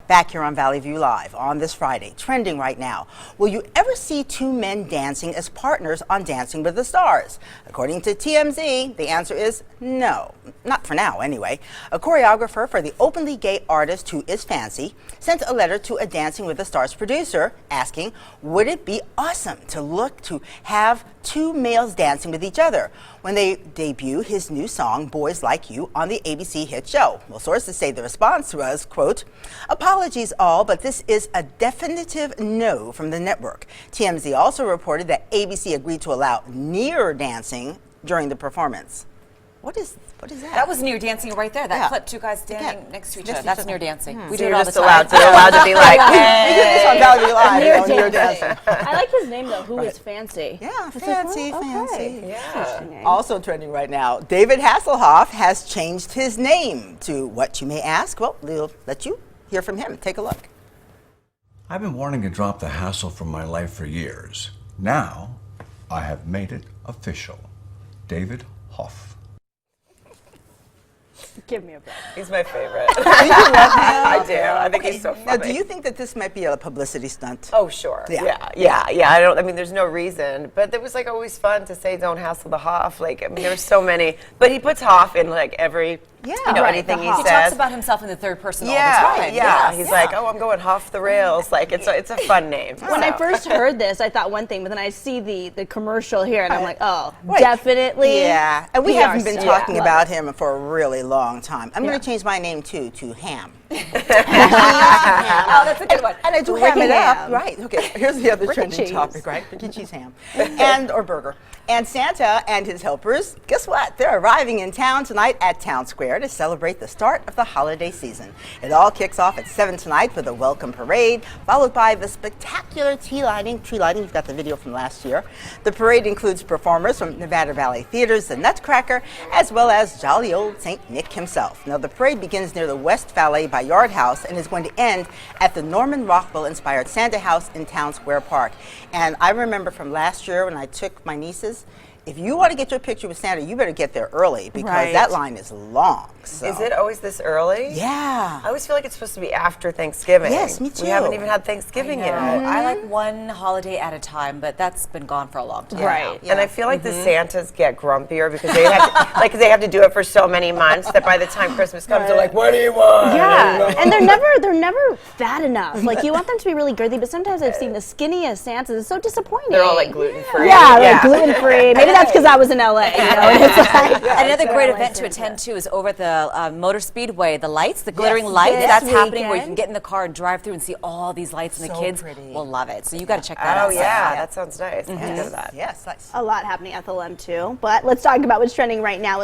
Back here on Valley View Live on this Friday, trending right now. Will you ever see two men dancing as partners on Dancing with the Stars? According to TMZ, the answer is no. Not for now, anyway. A choreographer for the openly gay artist Who Is Fancy sent a letter to a Dancing with the Stars producer asking, would it be awesome to have two males dancing with each other when they debut his new song, Boys Like You, on the ABC hit show? Well, sources say the response was, quote, apologies all, but this is a definitive no from the network. TMZ also reported that ABC agreed to allow near dancing during the performance. What is that? That was near dancing right there. That clip, two guys standing next to each other. That's near dancing. We So do it you're all the just time. allowed to be like, We do this on Valley View Live. Near dancing. I like his name though. Who is Fancy? Yeah, It's fancy, like, oh, okay. fancy. yeah. Also trending right now, David Hasselhoff has changed his name to what you may ask. Well, we'll let you hear from him. Take a look. I've been wanting to drop the hassle from my life for years. Now, I have made it official. David Hoff. Give me a break. He's my favorite. Do you love him? I do. I think he's so funny. Now, do you think that this might be a publicity stunt? Oh, sure. Yeah. Yeah. I mean, there's no reason, but it was like always fun to say, "Don't hassle the Hoff." Like, I mean, there's so many, but he puts Hoff in like every, anything he He says. talks about himself in the third person all the Yeah, time. yeah. He's like, "Oh, I'm going Hoff the rails." Like, it's a fun name. When I first heard this, I thought one thing, but then I see the commercial here, and I'm like, oh, definitely. Yeah, and we PR haven't been stuff. talking Love about it. him for a really long time. I'm going to change my name too to Ham. Oh, that's a good one. And I do Rikki ham it up, ham. right? Okay, here's the other trending cheese. topic, right? Rikki Cheese ham, or burger. And Santa and his helpers, guess what? They're arriving in town tonight at Town Square to celebrate the start of the holiday season. It all kicks off at 7 tonight with a welcome parade, followed by the spectacular tree lighting. You've got the video from last year. The parade includes performers from Nevada Valley Theater's The Nutcracker, as well as jolly old St. Nick himself. Now, the parade begins near the West Valley by Yard House and is going to end at the Norman Rockwell-inspired Santa House in Town Square Park. And I remember from last year when I took my nieces, if you want to get your picture with Santa, you better get there early because that line is long. So. Is it always this early? Yeah. I always feel like it's supposed to be after Thanksgiving. Yes, me too. We haven't even had Thanksgiving yet. I like one holiday at a time, but that's been gone for a long time. Right. Yeah. And I feel like the Santas get grumpier because they have to do it for so many months that by the time Christmas comes, they're like, "What do you want?" Yeah, and they're never fat enough. Like you want them to be really girthy, but sometimes I've seen the skinniest Santas. It's so disappointing. They're all like gluten free. Yeah, like gluten free. Maybe that's because I was in LA. You know? It's like, Another great event to attend to is over at the Motor Speedway. The lights, the glittering lights, This that's happening where you weekend. can get in the car and drive through and see all these lights, and the So kids pretty. will love it. So you got to check that out. Oh yeah, that sounds nice. Let's go to that. Yes, nice. a lot happening at the LEM too. But let's talk about what's trending right now.